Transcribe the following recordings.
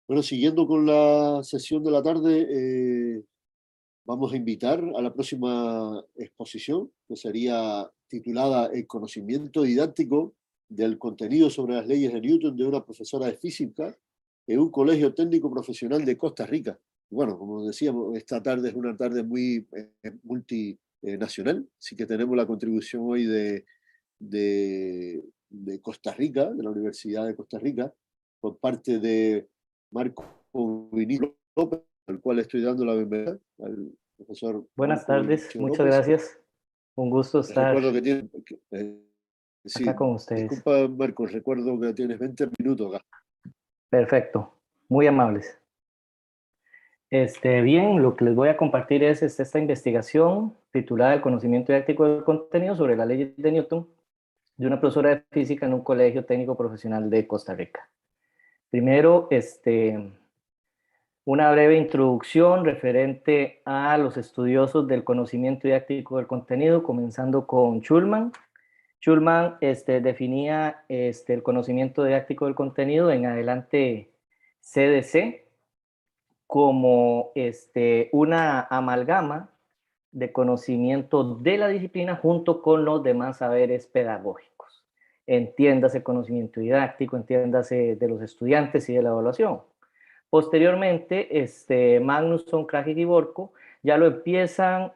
Bueno, siguiendo con la sesión de la tarde, vamos a invitar a la próxima exposición, que sería titulada El conocimiento didáctico del contenido sobre las leyes de Newton de una profesora de física en un colegio técnico profesional de Costa Rica. Bueno, como decíamos, esta tarde es una tarde muy multinacional, así que tenemos la contribución hoy de Costa Rica, de la Universidad de Costa Rica, por parte de Marco Vinicio López, al cual estoy dando la bienvenida, al profesor Buenas Marco tardes, Vinicio muchas López. gracias. Un gusto estar Recuerdo que tiene, acá sí, con ustedes. disculpa Marcos, recuerdo que tienes 20 minutos acá. Perfecto, muy amables. Bien, lo que les voy a compartir es esta investigación titulada El conocimiento didáctico del contenido sobre la ley de Newton de una profesora de física en un colegio técnico profesional de Costa Rica. Primero, una breve introducción referente a los estudiosos del conocimiento didáctico del contenido, comenzando con Schulman. Schulman definía el conocimiento didáctico del contenido, en adelante CDC, como una amalgama de conocimiento de la disciplina junto con los demás saberes pedagógicos. Entiéndase conocimiento didáctico, entiéndase de los estudiantes y de la evaluación. Posteriormente, Magnusson, Krajicek y Borko ya lo empiezan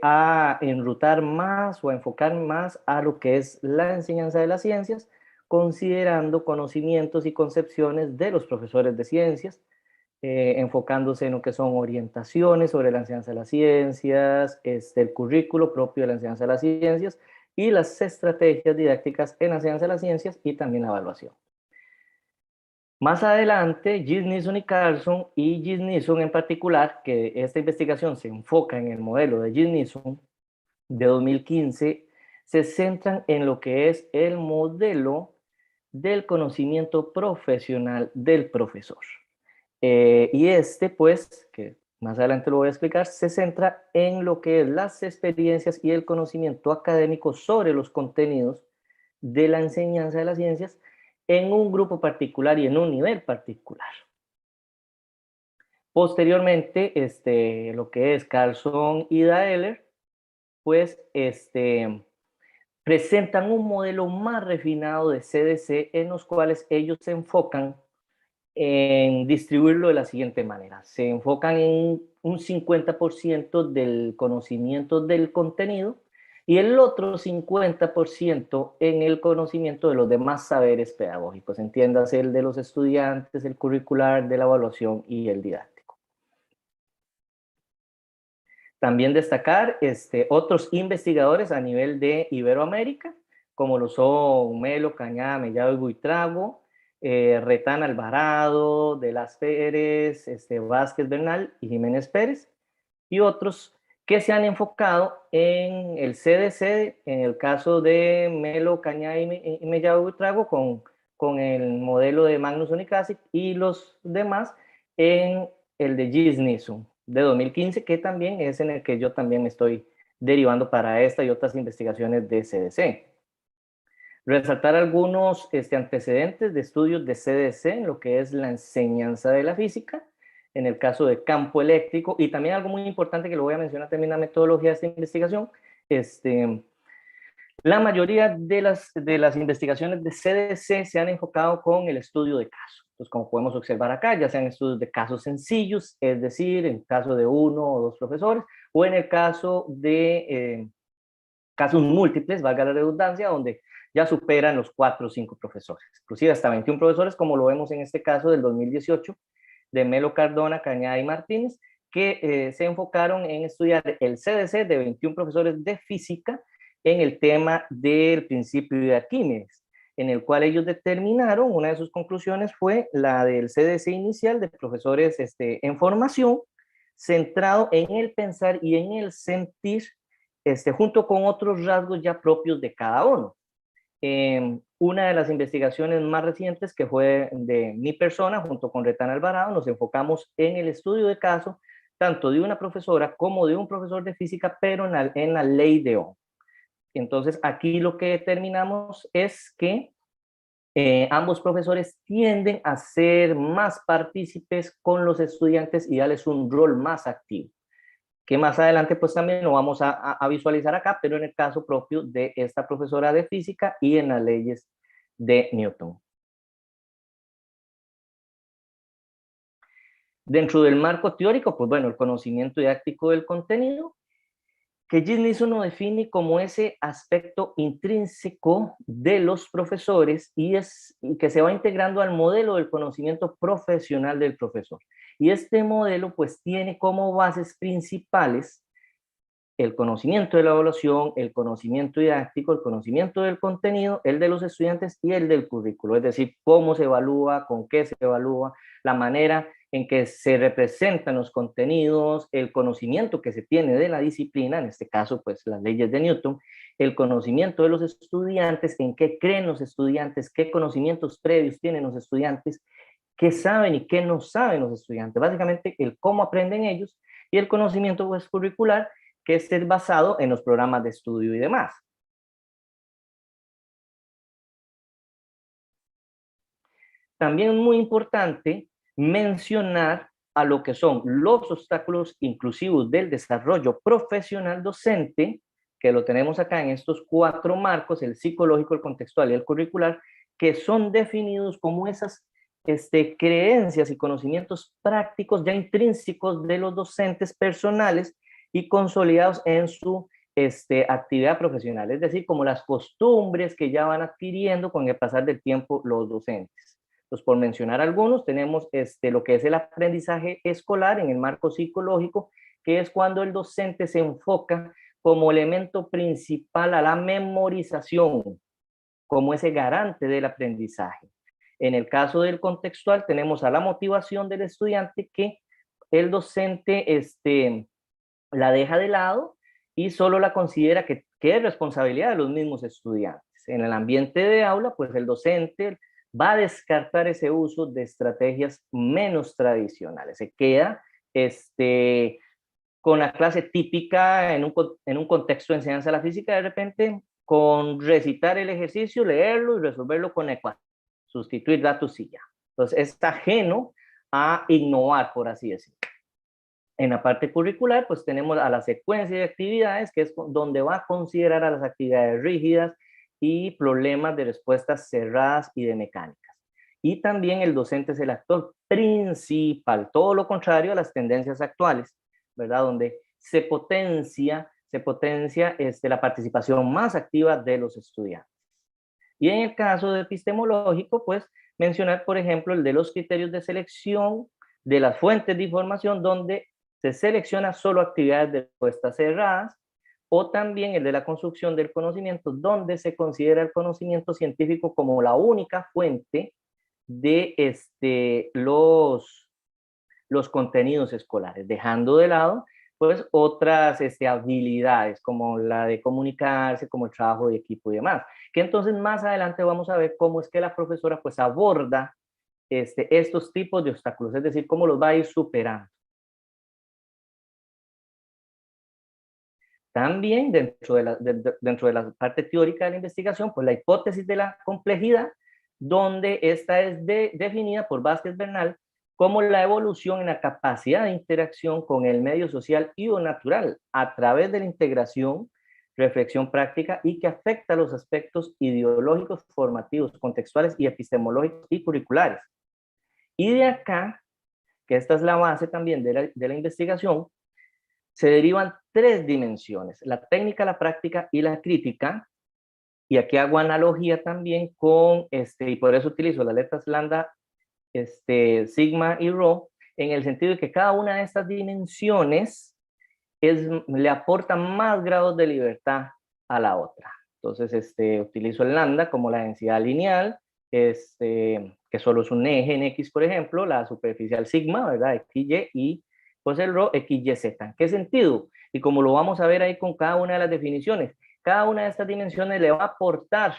a enrutar más o a enfocar más a lo que es la enseñanza de las ciencias, considerando conocimientos y concepciones de los profesores de ciencias, enfocándose en lo que son orientaciones sobre la enseñanza de las ciencias, el currículo propio de la enseñanza de las ciencias y las estrategias didácticas en la enseñanza de las ciencias y también la evaluación. Más adelante, Gilles Neeson y Carlson, y Gilles Neeson en particular, que esta investigación se enfoca en el modelo de Gilles Neeson de 2015, se centran en lo que es el modelo del conocimiento profesional del profesor. Y pues, que más adelante lo voy a explicar, se centra en lo que es las experiencias y el conocimiento académico sobre los contenidos de la enseñanza de las ciencias en un grupo particular y en un nivel particular. Posteriormente, lo que es Carlson y Daeller, pues presentan un modelo más refinado de CDC en los cuales ellos se enfocan en distribuirlo de la siguiente manera. Se enfocan en un 50% del conocimiento del contenido y el otro 50% en el conocimiento de los demás saberes pedagógicos, entiéndase el de los estudiantes, el curricular, de la evaluación y el didáctico. También destacar otros investigadores a nivel de Iberoamérica, como lo son Melo, Cañada, Mellado y Buitrago, Retán Alvarado, De las Pérez, Vázquez Bernal y Jiménez Pérez, y otros que se han enfocado en el CDC, en el caso de Melo, Cañada y Mellado y Buitrago, con el modelo de Magnusson y Krajicek, y los demás en el de Gilles Neeson de 2015, que también es en el que yo también me estoy derivando para esta y otras investigaciones de CDC. Resaltar algunos antecedentes de estudios de CDC en lo que es la enseñanza de la física, en el caso de campo eléctrico, y también algo muy importante que lo voy a mencionar también en la metodología de esta investigación, la mayoría de las investigaciones de CDC se han enfocado con el estudio de casos. Entonces, como podemos observar acá, ya sean estudios de casos sencillos, es decir, en caso de uno o dos profesores, o en el caso de casos múltiples, valga la redundancia, donde ya superan los 4 o 5 profesores, inclusive hasta 21 profesores, como lo vemos en este caso del 2018, de Melo, Cardona, Cañada y Martínez, que se enfocaron en estudiar el CDC de 21 profesores de física en el tema del principio de Arquímedes, en el cual ellos determinaron, una de sus conclusiones fue la del CDC inicial de profesores en formación, centrado en el pensar y en el sentir, junto con otros rasgos ya propios de cada uno. Una de las investigaciones más recientes, que fue de mi persona, junto con Retán Alvarado, nos enfocamos en el estudio de caso, tanto de una profesora como de un profesor de física, pero en la ley de Ohm. Entonces, aquí lo que determinamos es que ambos profesores tienden a ser más partícipes con los estudiantes y darles un rol más activo, que más adelante pues también lo vamos a visualizar acá, pero en el caso propio de esta profesora de física y en las leyes de Newton. Dentro del marco teórico, pues bueno, el conocimiento didáctico del contenido, que Gislinson lo define como ese aspecto intrínseco de los profesores y que se va integrando al modelo del conocimiento profesional del profesor. Y este modelo pues tiene como bases principales el conocimiento de la evaluación, el conocimiento didáctico, el conocimiento del contenido, el de los estudiantes y el del currículo, es decir, cómo se evalúa, con qué se evalúa, la manera en que se representan los contenidos, el conocimiento que se tiene de la disciplina, en este caso, pues las leyes de Newton, el conocimiento de los estudiantes, en qué creen los estudiantes, qué conocimientos previos tienen los estudiantes, qué saben y qué no saben los estudiantes, básicamente el cómo aprenden ellos, y el conocimiento pues, curricular, que es basado en los programas de estudio y demás. También es muy importante mencionar a lo que son los obstáculos inclusivos del desarrollo profesional docente, que lo tenemos acá en estos 4 marcos, el psicológico, el contextual y el curricular, que son definidos como esas creencias y conocimientos prácticos ya intrínsecos de los docentes personales y consolidados en su actividad profesional, es decir, como las costumbres que ya van adquiriendo con el pasar del tiempo los docentes. Pues por mencionar algunos, tenemos lo que es el aprendizaje escolar en el marco psicológico, que es cuando el docente se enfoca como elemento principal a la memorización, como ese garante del aprendizaje. En el caso del contextual, tenemos a la motivación del estudiante, que el docente la deja de lado y solo la considera que es responsabilidad de los mismos estudiantes. En el ambiente de aula, pues el docente va a descartar ese uso de estrategias menos tradicionales. Se queda con la clase típica en un contexto de enseñanza de la física, de repente con recitar el ejercicio, leerlo y resolverlo con ecuación, sustituir datos y ya. Entonces es ajeno a innovar, por así decirlo. En la parte curricular, pues tenemos a la secuencia de actividades, que es donde va a considerar a las actividades rígidas y problemas de respuestas cerradas y de mecánicas. Y también el docente es el actor principal, todo lo contrario a las tendencias actuales, ¿verdad? Donde se potencia la participación más activa de los estudiantes. Y en el caso de epistemológico, pues mencionar, por ejemplo, el de los criterios de selección de las fuentes de información, donde se selecciona solo actividades de respuestas cerradas, o también el de la construcción del conocimiento, donde se considera el conocimiento científico como la única fuente de los contenidos escolares, dejando de lado pues otras habilidades como la de comunicarse, como el trabajo de equipo y demás, que entonces más adelante vamos a ver cómo es que la profesora pues aborda estos tipos de obstáculos, es decir, cómo los va a ir superando. También dentro de la parte teórica de la investigación, pues la hipótesis de la complejidad, donde esta es definida por Vázquez Bernal como la evolución en la capacidad de interacción con el medio social y o natural a través de la integración, reflexión práctica y que afecta los aspectos ideológicos, formativos, contextuales y epistemológicos y curriculares. Y de acá, que esta es la base también de la investigación, se derivan 3 dimensiones: la técnica, la práctica y la crítica. Y aquí hago analogía también con, y por eso utilizo las letras lambda, sigma y rho, en el sentido de que cada una de estas dimensiones le aporta más grados de libertad a la otra. Entonces, utilizo el lambda como la densidad lineal, que solo es un eje en X, por ejemplo, la superficial sigma, ¿verdad? XY, y pues el rho, XYZ. ¿En qué sentido? Y como lo vamos a ver ahí con cada una de las definiciones, cada una de estas dimensiones le va a aportar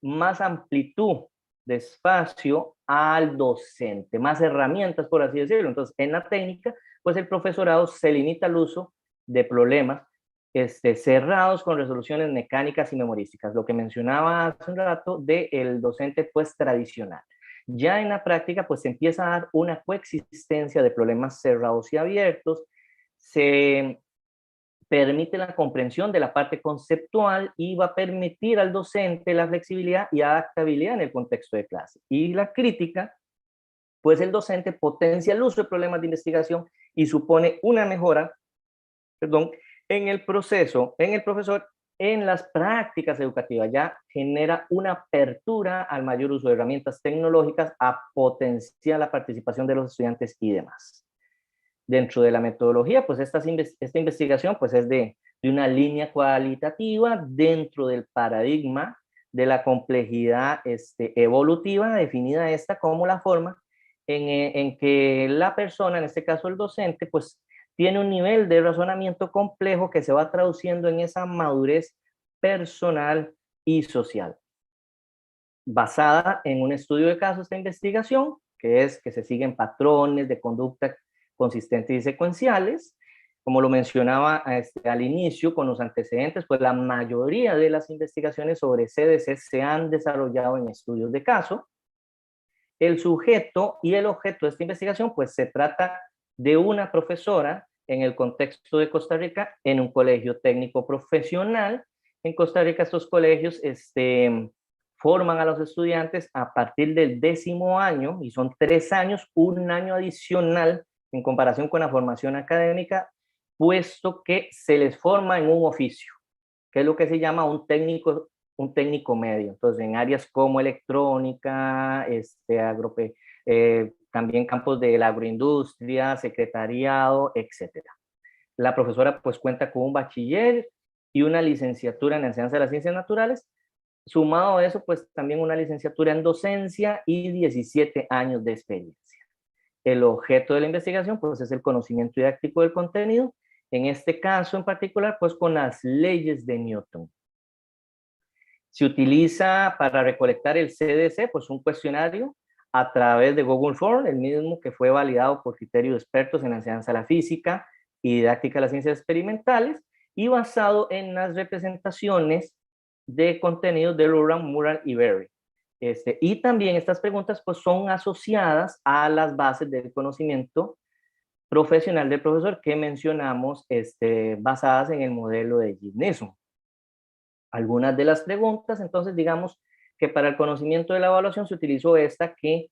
más amplitud de espacio al docente, más herramientas, por así decirlo. Entonces, en la técnica, pues el profesorado se limita al uso de problemas cerrados con resoluciones mecánicas y memorísticas, lo que mencionaba hace un rato del docente pues tradicional. Ya en la práctica pues se empieza a dar una coexistencia de problemas cerrados y abiertos, se permite la comprensión de la parte conceptual y va a permitir al docente la flexibilidad y adaptabilidad en el contexto de clase. Y la crítica, pues el docente potencia el uso de problemas de investigación y supone una mejora, perdón, en el proceso, en el profesor, en las prácticas educativas. Ya genera una apertura al mayor uso de herramientas tecnológicas, a potenciar la participación de los estudiantes y demás. Dentro de la metodología, pues esta investigación pues es de una línea cualitativa dentro del paradigma de la complejidad evolutiva, definida esta como la forma en que la persona, en este caso el docente, pues tiene un nivel de razonamiento complejo que se va traduciendo en esa madurez personal y social. Basada en un estudio de casos de investigación, que es que se siguen patrones de conducta consistentes y secuenciales. Como lo mencionaba al inicio con los antecedentes, pues la mayoría de las investigaciones sobre CDC se han desarrollado en estudios de caso. El sujeto y el objeto de esta investigación, pues se trata de una profesora en el contexto de Costa Rica en un colegio técnico profesional. En Costa Rica estos colegios forman a los estudiantes a partir del 10º año, y son 3 años, un año adicional en comparación con la formación académica, puesto que se les forma en un oficio, que es lo que se llama un técnico medio. Entonces, en áreas como electrónica, también campos de la agroindustria, secretariado, etcétera. La profesora pues cuenta con un bachiller y una licenciatura en la enseñanza de las ciencias naturales. Sumado a eso, pues también una licenciatura en docencia y 17 años de experiencia. El objeto de la investigación, pues, es el conocimiento didáctico del contenido, en este caso en particular, pues, con las leyes de Newton. Se utiliza para recolectar el CDC, pues, un cuestionario a través de Google Form, el mismo que fue validado por criterios de expertos en la enseñanza de la física y didáctica de las ciencias experimentales, y basado en las representaciones de contenidos de Lorand, Murray y Berry. Y también estas preguntas pues, son asociadas a las bases del conocimiento profesional del profesor que mencionamos, basadas en el modelo de Gilneson. Algunas de las preguntas, entonces, digamos que para el conocimiento de la evaluación se utilizó esta que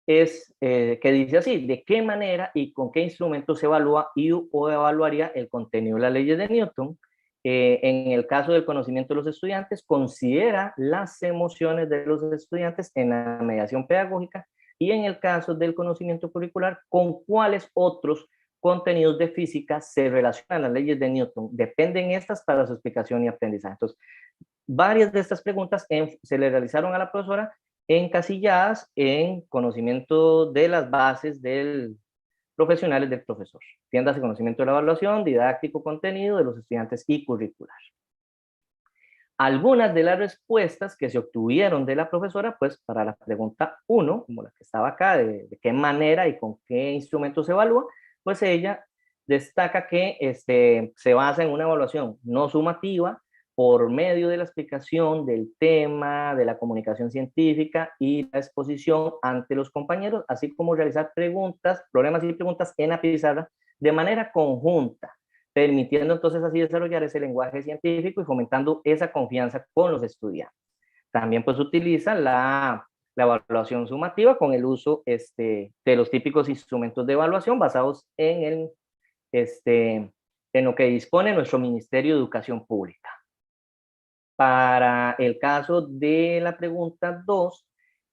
dice así: ¿de qué manera y con qué instrumento se evalúa o evaluaría el contenido de las leyes de Newton? En el caso del conocimiento de los estudiantes, considera las emociones de los estudiantes en la mediación pedagógica, y en el caso del conocimiento curricular, ¿con cuáles otros contenidos de física se relacionan las leyes de Newton? Dependen estas para su explicación y aprendizaje. Entonces, varias de estas preguntas se le realizaron a la profesora encasilladas en conocimiento de las bases profesionales del profesor. Entiéndase, conocimiento de la evaluación, didáctico, contenido de los estudiantes y curricular. Algunas de las respuestas que se obtuvieron de la profesora, pues para la pregunta 1, como la que estaba acá, de qué manera y con qué instrumento se evalúa, pues ella destaca que se basa en una evaluación no sumativa por medio de la explicación del tema, de la comunicación científica y la exposición ante los compañeros, así como realizar preguntas, problemas y preguntas en la pizarra de manera conjunta, permitiendo entonces así desarrollar ese lenguaje científico y fomentando esa confianza con los estudiantes. También pues utiliza la evaluación sumativa con el uso de los típicos instrumentos de evaluación basados en lo que dispone nuestro Ministerio de Educación Pública. Para el caso de la pregunta 2,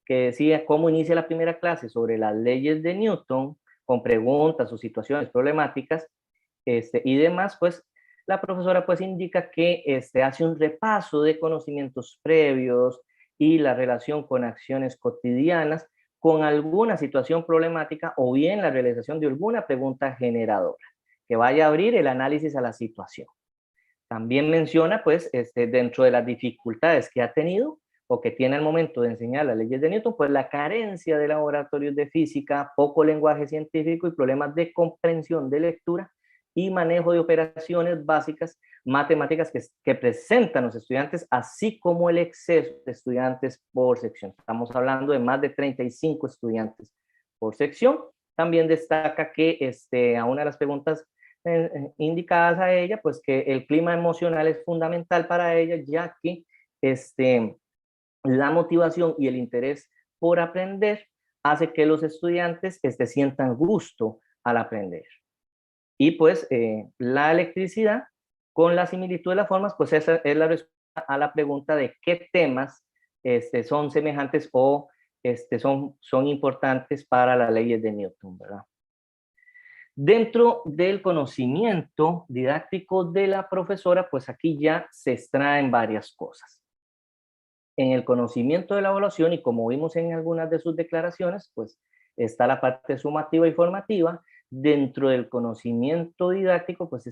que decía cómo inicia la primera clase sobre las leyes de Newton, con preguntas o situaciones problemáticas y demás, pues la profesora pues indica que hace un repaso de conocimientos previos y la relación con acciones cotidianas con alguna situación problemática, o bien la realización de alguna pregunta generadora que vaya a abrir el análisis a la situación. También menciona, pues, dentro de las dificultades que ha tenido o que tiene al momento de enseñar las leyes de Newton, pues la carencia de laboratorios de física, poco lenguaje científico y problemas de comprensión de lectura y manejo de operaciones básicas matemáticas que presentan los estudiantes, así como el exceso de estudiantes por sección. Estamos hablando de más de 35 estudiantes por sección. También destaca que a una de las preguntas indicadas a ella, pues que el clima emocional es fundamental para ella, ya que la motivación y el interés por aprender hace que los estudiantes sientan gusto al aprender. Y pues la electricidad, con la similitud de las formas, pues esa es la respuesta a la pregunta de qué temas son semejantes o son importantes para las leyes de Newton, ¿verdad? Dentro del conocimiento didáctico de la profesora, pues aquí ya se extraen varias cosas. En el conocimiento de la evaluación, y como vimos en algunas de sus declaraciones, pues está la parte sumativa y formativa. Dentro del conocimiento didáctico, pues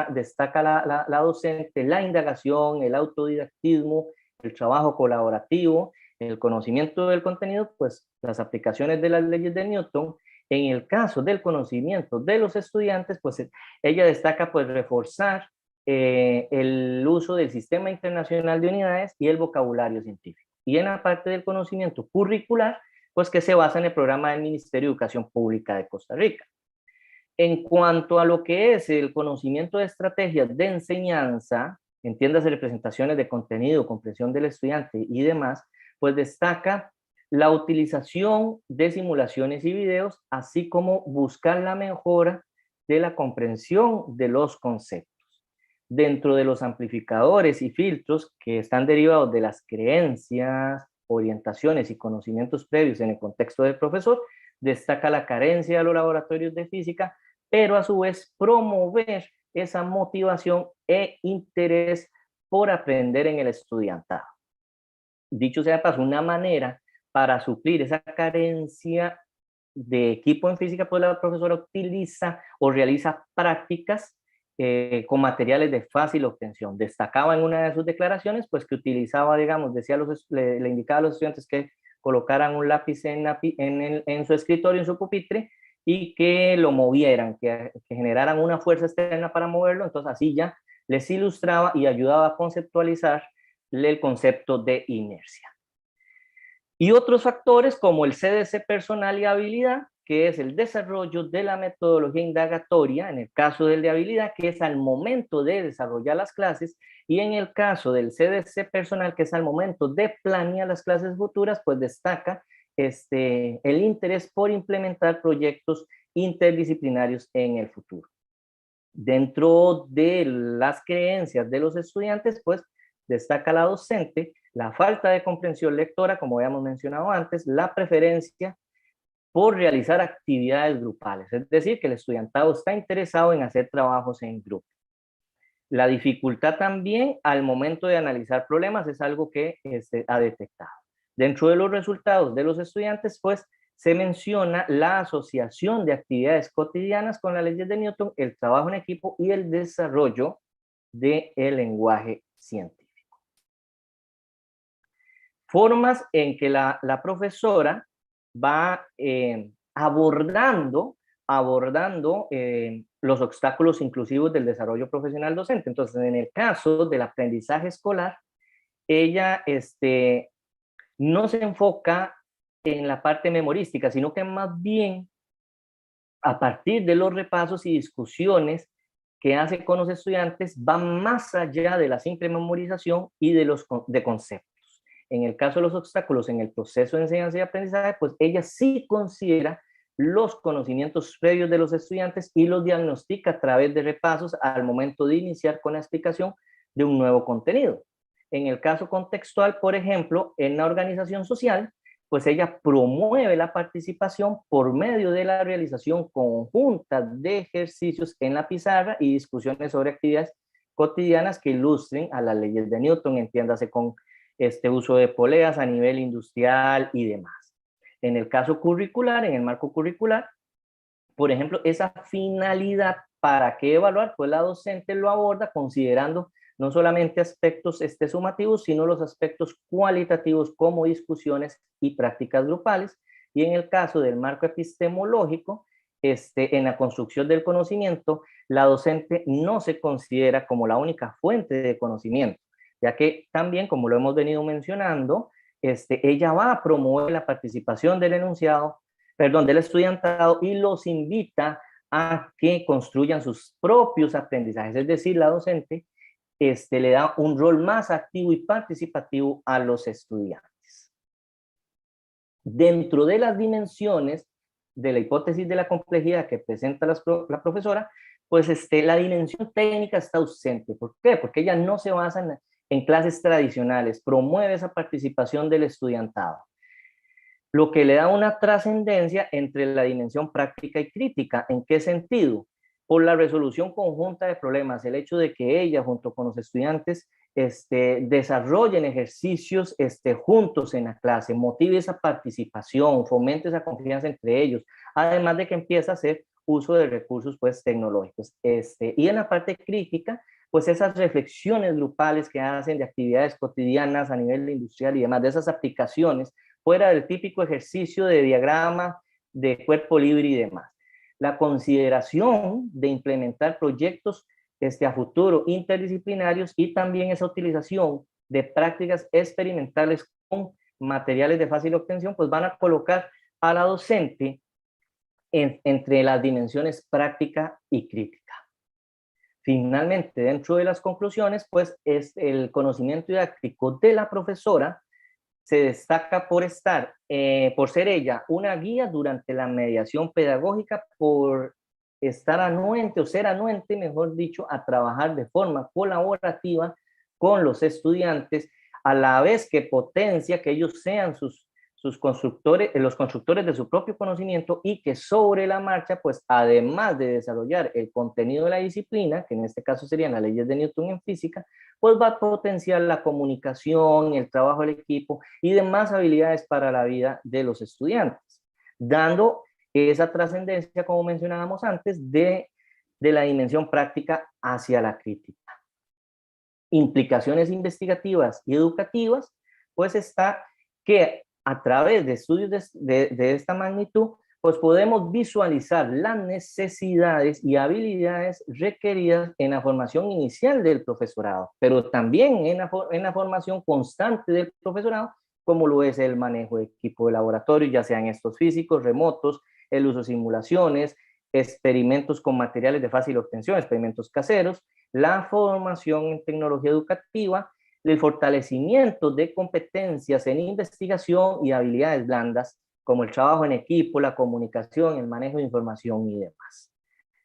destaca la docente, la indagación, el autodidactismo, el trabajo colaborativo, el conocimiento del contenido, pues las aplicaciones de las leyes de Newton. En el caso del conocimiento de los estudiantes, pues ella destaca pues reforzar el uso del sistema internacional de unidades y el vocabulario científico. Y en la parte del conocimiento curricular, pues que se basa en el programa del Ministerio de Educación Pública de Costa Rica. En cuanto a lo que es el conocimiento de estrategias de enseñanza, entiéndase representaciones de contenido, comprensión del estudiante y demás, pues destaca la utilización de simulaciones y videos, así como buscar la mejora de la comprensión de los conceptos. Dentro de los amplificadores y filtros que están derivados de las creencias, orientaciones y conocimientos previos en el contexto del profesor, destaca la carencia de los laboratorios de física, pero a su vez promover esa motivación e interés por aprender en el estudiantado. Dicho sea de paso, una manera para suplir esa carencia de equipo en física, pues la profesora utiliza o realiza prácticas con materiales de fácil obtención. Destacaba en una de sus declaraciones, pues que utilizaba, digamos, le indicaba a los estudiantes que colocaran un lápiz en su escritorio, en su pupitre, y que lo movieran, que generaran una fuerza externa para moverlo. Entonces así ya les ilustraba y ayudaba a conceptualizar el concepto de inercia. Y otros factores como el CDC personal y habilidad, que es el desarrollo de la metodología indagatoria, en el caso del de habilidad, que es al momento de desarrollar las clases, y en el caso del CDC personal, que es al momento de planear las clases futuras, pues destaca el interés por implementar proyectos interdisciplinarios en el futuro. Dentro de las creencias de los estudiantes, pues destaca la docente la falta de comprensión lectora, como habíamos mencionado antes, la preferencia por realizar actividades grupales, es decir, que el estudiantado está interesado en hacer trabajos en grupo. La dificultad también al momento de analizar problemas es algo que ha detectado. Dentro de los resultados de los estudiantes, pues, se menciona la asociación de actividades cotidianas con las leyes de Newton, el trabajo en equipo y el desarrollo del lenguaje científico. Formas en que la profesora va abordando los obstáculos inclusivos del desarrollo profesional docente. Entonces, en el caso del aprendizaje escolar, ella no se enfoca en la parte memorística, sino que más bien a partir de los repasos y discusiones que hace con los estudiantes, va más allá de la simple memorización y de conceptos. En el caso de los obstáculos en el proceso de enseñanza y aprendizaje, pues ella sí considera los conocimientos previos de los estudiantes y los diagnostica a través de repasos al momento de iniciar con la explicación de un nuevo contenido. En el caso contextual, por ejemplo, en la organización social, pues ella promueve la participación por medio de la realización conjunta de ejercicios en la pizarra y discusiones sobre actividades cotidianas que ilustren a las leyes de Newton, entiéndase con uso de poleas a nivel industrial y demás. En el caso curricular, en el marco curricular, por ejemplo, esa finalidad para qué evaluar, pues la docente lo aborda considerando no solamente aspectos sumativos, sino los aspectos cualitativos como discusiones y prácticas grupales. Y en el caso del marco epistemológico, en la construcción del conocimiento, la docente no se considera como la única fuente de conocimiento, ya que también, como lo hemos venido mencionando, ella va a promover la participación del enunciado, perdón, del estudiantado, y los invita a que construyan sus propios aprendizajes. Es decir, la docente le da un rol más activo y participativo a los estudiantes. Dentro de las dimensiones de la hipótesis de la complejidad que presenta la profesora, pues la dimensión técnica está ausente. ¿Por qué? Porque ella no se basa en clases tradicionales, promueve esa participación del estudiantado, lo que le da una trascendencia entre la dimensión práctica y crítica. ¿En qué sentido? Por la resolución conjunta de problemas, el hecho de que ella, junto con los estudiantes, desarrollen ejercicios juntos en la clase, motive esa participación, fomente esa confianza entre ellos, además de que empieza a hacer uso de recursos pues, tecnológicos. Y en la parte crítica, pues esas reflexiones grupales que hacen de actividades cotidianas a nivel industrial y demás, de esas aplicaciones, fuera del típico ejercicio de diagrama, de cuerpo libre y demás. La consideración de implementar proyectos a futuro interdisciplinarios y también esa utilización de prácticas experimentales con materiales de fácil obtención, pues van a colocar a la docente entre las dimensiones práctica y crítica. Finalmente, dentro de las conclusiones, pues es el conocimiento didáctico de la profesora se destaca por por ser ella una guía durante la mediación pedagógica, por estar anuente o ser anuente, mejor dicho, a trabajar de forma colaborativa con los estudiantes, a la vez que potencia que ellos sean sus constructores, los constructores de su propio conocimiento, y que sobre la marcha, pues además de desarrollar el contenido de la disciplina, que en este caso serían las leyes de Newton en física, pues va a potenciar la comunicación, el trabajo del equipo y demás habilidades para la vida de los estudiantes, dando esa trascendencia, como mencionábamos antes, de la dimensión práctica hacia la crítica. Implicaciones investigativas y educativas, pues está que a través de estudios de esta magnitud, pues podemos visualizar las necesidades y habilidades requeridas en la formación inicial del profesorado, pero también en la formación constante del profesorado, como lo es el manejo de equipo de laboratorio, ya sean estos físicos, remotos, el uso de simulaciones, experimentos con materiales de fácil obtención, experimentos caseros, la formación en tecnología educativa, el fortalecimiento de competencias en investigación y habilidades blandas, como el trabajo en equipo, la comunicación, el manejo de información y demás.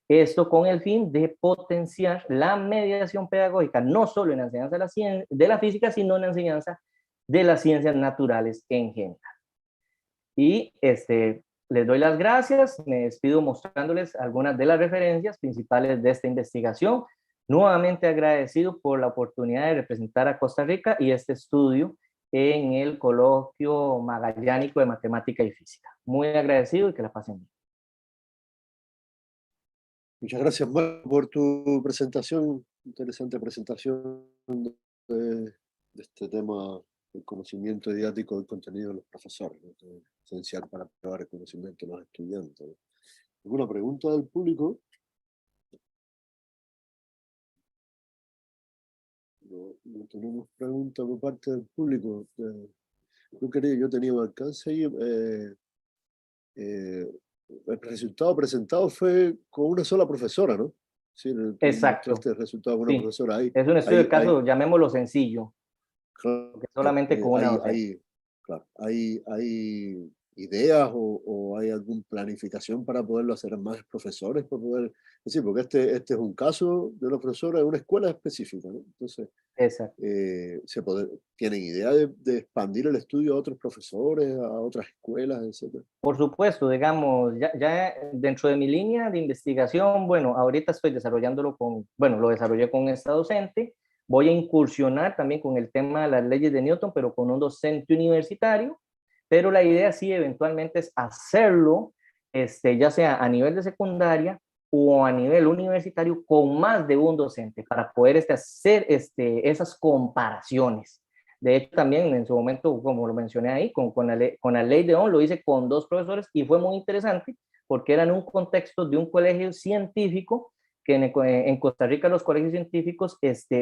Esto con el fin de potenciar la mediación pedagógica, no solo en la enseñanza de la física, sino en la enseñanza de las ciencias naturales en general. Y les doy las gracias, me despido mostrándoles algunas de las referencias principales de esta investigación. Nuevamente agradecido por la oportunidad de representar a Costa Rica y este estudio en el Coloquio Magallánico de Matemática y Física. Muy agradecido y que la pasen bien. Muchas gracias, Marco, por tu presentación, interesante presentación de este tema del conocimiento didáctico del contenido de los profesores, ¿no? Es esencial para probar el conocimiento de los estudiantes, ¿no? ¿Alguna pregunta del público? No tenemos preguntas por parte del público. Yo tenía un alcance ahí. El resultado presentado fue con una sola profesora, ¿no? Sí, Exacto. este resultado con una Sí. profesora ahí. Es un estudio de caso, llamémoslo sencillo, Claro, que solamente con una docente. claro, ¿hay ideas o hay alguna planificación para poderlo hacer más profesores? Para poder, decir, porque este es un caso de una profesora de una escuela específica, ¿no? Entonces, Exacto. ¿tienen idea de expandir el estudio a otros profesores, a otras escuelas, etcétera? Por supuesto, digamos, ya dentro de mi línea de investigación, bueno, ahorita estoy desarrollándolo lo desarrollé con esta docente, voy a incursionar también con el tema de las leyes de Newton, pero con un docente universitario, pero la idea sí eventualmente es hacerlo, ya sea a nivel de secundaria o a nivel universitario con más de un docente para poder hacer esas comparaciones. De hecho, también en su momento, como lo mencioné ahí, con la ley de Ohm, lo hice con 2 profesores y fue muy interesante porque era en un contexto de un colegio científico, que en Costa Rica los colegios científicos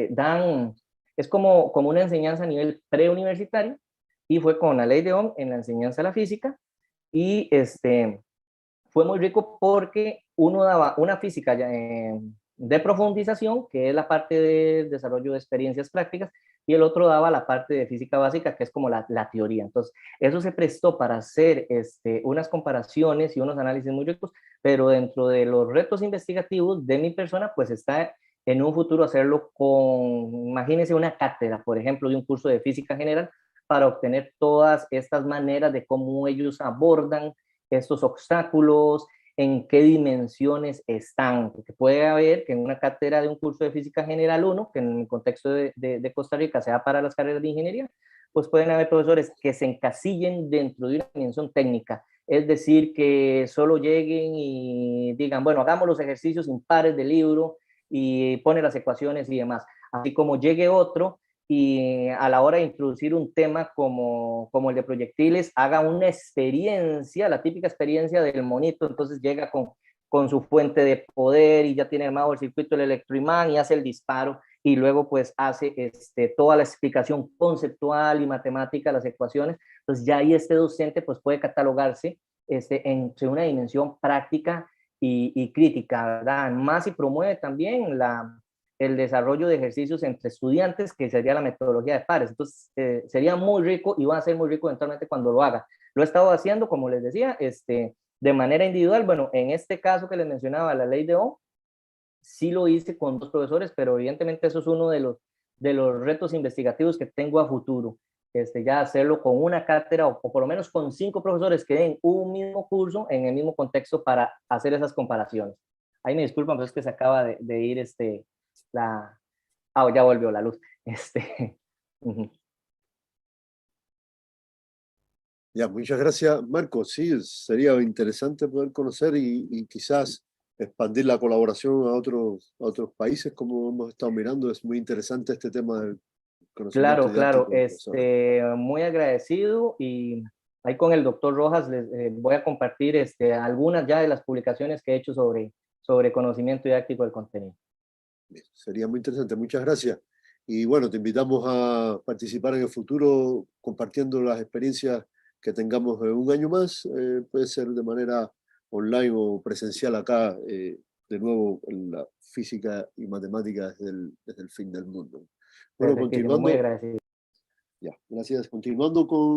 dan, es como una enseñanza a nivel preuniversitario, y fue con la ley de Ohm en la enseñanza de la física, y fue muy rico porque uno daba una física de profundización, que es la parte del desarrollo de experiencias prácticas, y el otro daba la parte de física básica, que es como la teoría. Entonces, eso se prestó para hacer unas comparaciones y unos análisis muy ricos, pero dentro de los retos investigativos de mi persona, pues está en un futuro hacerlo con, imagínense, una cátedra, por ejemplo, de un curso de física general, para obtener todas estas maneras de cómo ellos abordan estos obstáculos, en qué dimensiones están, porque puede haber que en una cátedra de un curso de física general 1, que en el contexto de Costa Rica sea para las carreras de ingeniería, pues pueden haber profesores que se encasillen dentro de una dimensión técnica, es decir, que solo lleguen y digan, bueno, hagamos los ejercicios impares del libro y pone las ecuaciones y demás, así como llegue otro y a la hora de introducir un tema como el de proyectiles, haga una experiencia, la típica experiencia del monito, entonces llega con su fuente de poder y ya tiene armado el circuito del electroimán y hace el disparo y luego pues hace toda la explicación conceptual y matemática, las ecuaciones, pues ya ahí este docente pues puede catalogarse entre una dimensión práctica y crítica, ¿verdad? Más y promueve también el desarrollo de ejercicios entre estudiantes, que sería la metodología de pares. Entonces, sería muy rico y va a ser muy rico eventualmente cuando lo haga. Lo he estado haciendo, como les decía, de manera individual. Bueno, en este caso que les mencionaba, la ley de Ohm, sí lo hice con 2 profesores, pero evidentemente eso es uno de los retos investigativos que tengo a futuro. Ya hacerlo con una cátedra o por lo menos con 5 profesores que den un mismo curso en el mismo contexto para hacer esas comparaciones. Ahí me disculpan, pero es que se acaba de ir la... Ah, ya volvió la luz. Uh-huh. Ya, muchas gracias, Marco. Sí, sería interesante poder conocer y quizás expandir la colaboración a otros países, como hemos estado mirando. Es muy interesante este tema del conocimiento Claro, claro, didáctico de profesores. muy agradecido, y ahí con el doctor Rojas les voy a compartir algunas ya de las publicaciones que he hecho sobre conocimiento didáctico del contenido. Bien, sería muy interesante. Muchas gracias. Y bueno, te invitamos a participar en el futuro compartiendo las experiencias que tengamos un año más. Puede ser de manera online o presencial acá, de nuevo en la física y matemáticas desde el fin del mundo. Bueno, Perfectísimo, muy continuando, agradecido. ya, gracias. Continuando con